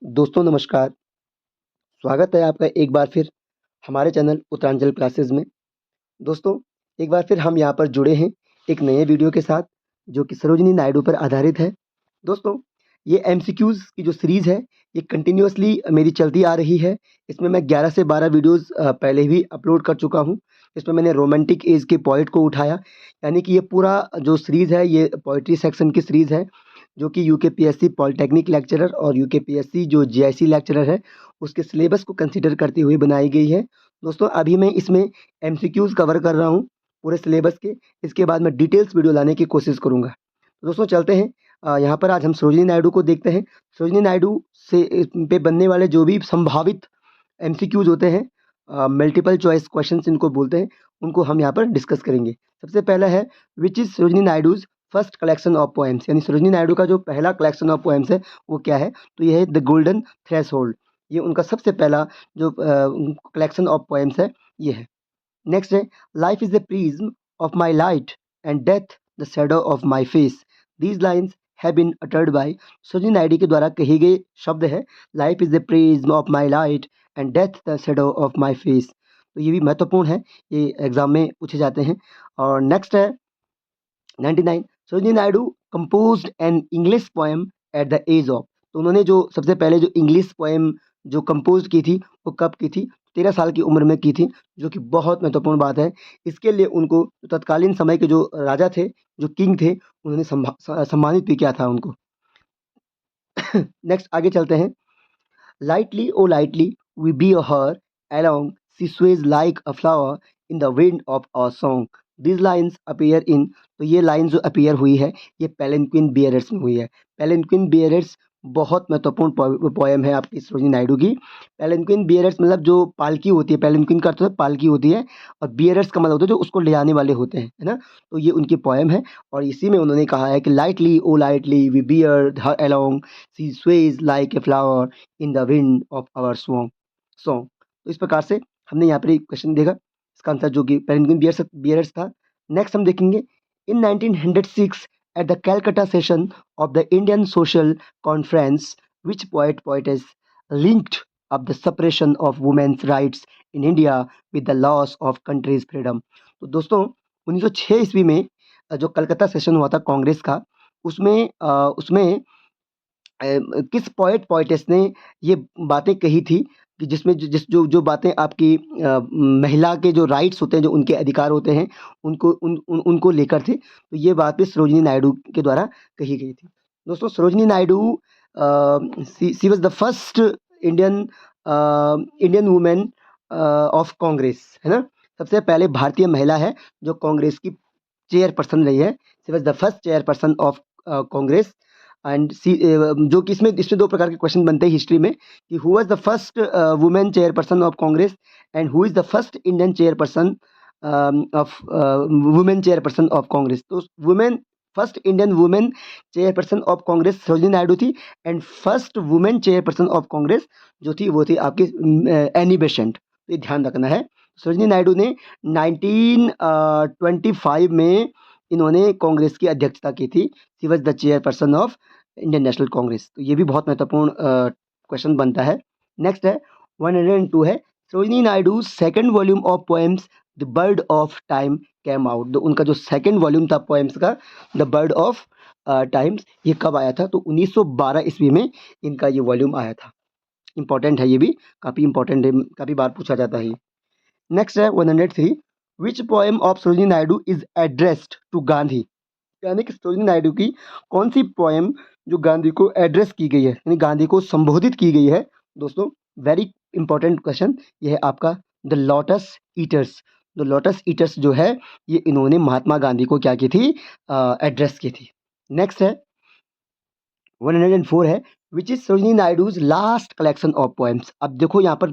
दोस्तों नमस्कार, स्वागत है आपका एक बार फिर हमारे चैनल उत्तरांचल क्लासेस में। दोस्तों, एक बार फिर हम यहाँ पर जुड़े हैं एक नए वीडियो के साथ जो कि सरोजिनी नायडू पर आधारित है। दोस्तों, ये एमसीक्यूज़ की जो सीरीज़ है, ये कंटिन्यूअसली मेरी चलती आ रही है। इसमें मैं 11 से 12 वीडियोज़ पहले भी अपलोड कर चुका हूँ। इसमें मैंने रोमांटिक एज के पोएट को उठाया, यानी कि ये पूरा जो सीरीज़ है, ये पोएट्री सेक्शन की सीरीज़ है, जो कि यूकेपीएससी पॉलिटेक्निक लेक्चरर और यूकेपीएससी जो जेआईसी लेक्चरर है, उसके सिलेबस को कंसीडर करते हुए बनाई गई है। दोस्तों, अभी मैं इसमें एमसीक्यूज़ कवर कर रहा हूँ पूरे सिलेबस के। इसके बाद मैं डिटेल्स वीडियो लाने की कोशिश करूँगा। तो दोस्तों चलते हैं, यहाँ पर आज हम सरोजिनी नायडू को देखते हैं। सरोजिनी नायडू से पे बनने वाले जो भी संभावित एमसीक्यूज़ होते हैं, मल्टीपल चॉइस क्वेश्चंस इनको बोलते हैं, उनको हम यहाँ पर डिस्कस करेंगे। सबसे पहला है, which is Sarojini Naidu's first collection of poems, यानी सरोजिनी नायडू का जो पहला कलेक्शन ऑफ पोएम्स है वो क्या है? तो ये है द गोल्डन थ्रेशोल्ड। ये उनका सबसे पहला जो कलेक्शन ऑफ पोएम्स है, ये है। नेक्स्ट है, life is the prism of my light and death the shadow of my face. These lines have been uttered by Sarojini Naidu के द्वारा कही गई शब्द है, life is the prism of my light and death the shadow of my face. तो ये भी महत्वपूर्ण है, ये एग्जाम में पूछे जाते हैं। और नेक्स्ट है 99, Sarojini Naidu composed an English poem at the age of. तो उन्होंने जो सबसे पहले जो इंग्लिश पोएम जो कंपोज की थी वो कब की थी? 13 साल की उम्र में की थी, जो कि बहुत महत्वपूर्ण बात है। इसके लिए उनको तत्कालीन समय के जो राजा थे, जो किंग थे, उन्होंने सम्मानित भी किया था उनको। नेक्स्ट आगे चलते हैं। Lightly, oh lightly, we bear her along. She sways like a flower in the wind of our song. These lines appear in, तो ये लाइन जो अपीयर हुई है, ये पेलेंक्विन बियरर्स में हुई है। पेलेंक्विन बियरर्स बहुत महत्वपूर्ण पोएम है आपकी सरोजिनी नायडू की। पेलेंक्विन बियरर्स मतलब जो पालकी होती है, पेलेंक्विन का अर्थ है पालकी होती है, और बियरर्स का मतलब होता है जो उसको ले जाने वाले होते हैं, है ना? तो ये उनकी पोएम है, और इसी में उन्होंने कहा है कि lightly O lightly we bear her along, she sways like a flower in the wind of our song. तो इस प्रकार से हमने यहाँ पर एक क्वेश्चन देखा, इसका आंसर जो कि पेंगुइन बियर्स था। नेक्स्ट हम देखेंगे, इन 1906 at the Calcutta session of the Indian social conference which poetess linked of the separation of women's rights in India with the loss of country's freedom। तो दोस्तों 1906 ईस्वी में जो कलकत्ता सेशन हुआ था कांग्रेस का, उसमें किस पोएटेस ने ये बातें कही थी कि जिसमें जो बातें आपकी महिला के जो राइट्स होते हैं, जो उनके अधिकार होते हैं, उनको लेकर थे। तो ये बात भी सरोजिनी नायडू के द्वारा कही गई थी। दोस्तों, Sarojini Naidu she was the first Indian Indian women of Congress, है ना? सबसे पहले भारतीय महिला है जो कांग्रेस की चेयरपर्सन रही है। She was the first chairperson of Congress. And जो कि इसमें दो प्रकार के क्वेश्चन बनते हैं हिस्ट्री में, कि who was the first women chairperson of Congress and who is the first Indian chairperson of women chairperson of Congress. तो women first Indian women chairperson of Congress Sarojini Naidu थी, and first women chairperson of Congress जो थी वो थी आपकी एनी बेसेंट। तो ये ध्यान रखना है। सरोजिनी नायडू ने 1925 में इन्होंने कांग्रेस की अध्यक्षता की थी। She was the chairperson of Indian national Congress. तो ये भी बहुत महत्वपूर्ण क्वेश्चन बनता है। नेक्स्ट है 102 है, Sarojini Naidu second volume of poems the bird of time came out. तो उनका जो सेकंड वॉल्यूम था पोएम्स का, द बर्ड ऑफ टाइम्स, ये कब आया था? तो 1912 ईस्वी में इनका ये वॉल्यूम आया था। इंपॉर्टेंट है, ये भी काफ़ी इंपॉर्टेंट है, काफ़ी बार पूछा जाता है। नेक्स्ट है 103, which poem of Sarojini Naidu is addressed to Gandhi. यानी कि सरोजिनी नायडू की कौन सी पोएम जो गांधी को एड्रेस की गई है, यानी गांधी को संबोधित की गई है? दोस्तों, वेरी इंपॉर्टेंट क्वेश्चन ये है आपका, the lotus eaters. The lotus eaters जो है, ये इन्होंने महात्मा गांधी को क्या की थी? एड्रेस की थी। नेक्स्ट है 104 है, which is Sarojini Naidu's last collection of poems. अब देखो यहाँ पर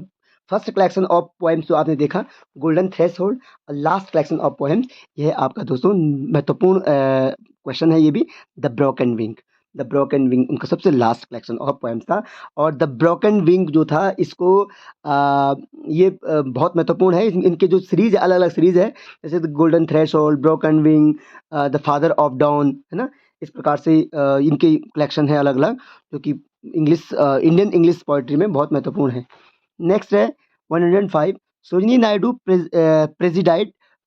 फर्स्ट कलेक्शन ऑफ पोएम्स जो आपने देखा, गोल्डन थ्रेशोल्ड, और लास्ट कलेक्शन ऑफ पोएम्स ये है आपका दोस्तों महत्वपूर्ण क्वेश्चन है ये भी, the broken wing. The broken wing उनका सबसे लास्ट कलेक्शन ऑफ पोएम्स था। और द ब्रोकन विंग जो था, इसको ये बहुत महत्वपूर्ण है। इनके जो सीरीज अलग अलग सीरीज है, जैसे the golden threshold, broken wing, the father of dawn, है ना? इस प्रकार से इनके कलेक्शन है अलग अलग, जो कि इंडियन इंग्लिश पोइट्री में बहुत महत्वपूर्ण है। नेक्स्ट है 105, Sarojini Naidu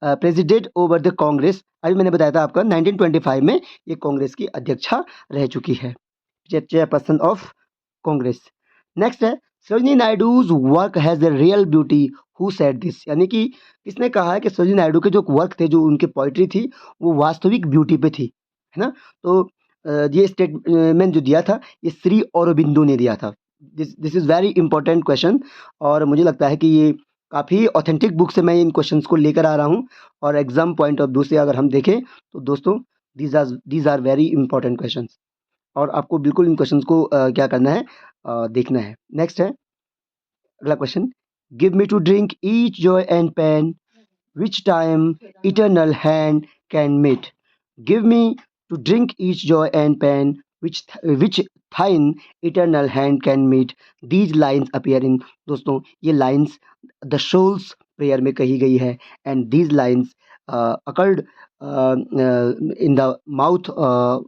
president over the Congress. अभी मैंने बताया था आपका 1925 में ये कांग्रेस की अध्यक्षा रह चुकी है, चेयरपर्सन ऑफ कांग्रेस। नेक्स्ट है Sarojini Naidu's work has the real beauty, who said this, यानी कि किसने कहा है कि सरोजिनी नायडू के जो वर्क थे, जो उनके पोइट्री थी, वो वास्तविक ब्यूटी पे थी, है ना। तो ये स्टेटमेंट जो दिया था, ये श्री औरोबिंदो ने दिया था। This is very important question, और मुझे लगता है कि ये काफ़ी ऑथेंटिक बुक से मैं इन क्वेश्चंस को लेकर आ रहा हूँ, और एग्जाम पॉइंट ऑफ व्यू से अगर हम देखें तो दोस्तों these are very important questions, और आपको बिल्कुल इन क्वेश्चंस को क्या करना है, देखना है। नेक्स्ट है अगला question, give me to drink each joy and pain, which time eternal hand can meet, give me to drink each joy and pain, which thine eternal hand can meet, these lines appear in, दोस्तों ये lines the souls prayer में कही गई है, and these lines occurred in the mouth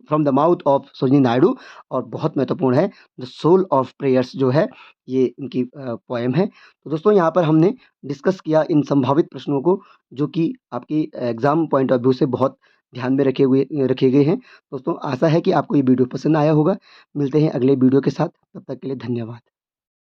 from the mouth of Sarojini Naidu, और बहुत महत्वपूर्ण है। द सोल ऑफ प्रेयर्स जो है, ये उनकी पोएम है। तो दोस्तों यहाँ पर हमने डिस्कस किया इन संभावित प्रश्नों को, जो कि आपकी एग्जाम पॉइंट ऑफ व्यू से बहुत ध्यान में रखे गए हैं। दोस्तों आशा है कि आपको ये वीडियो पसंद आया होगा। मिलते हैं अगले वीडियो के साथ, तब तक के लिए धन्यवाद।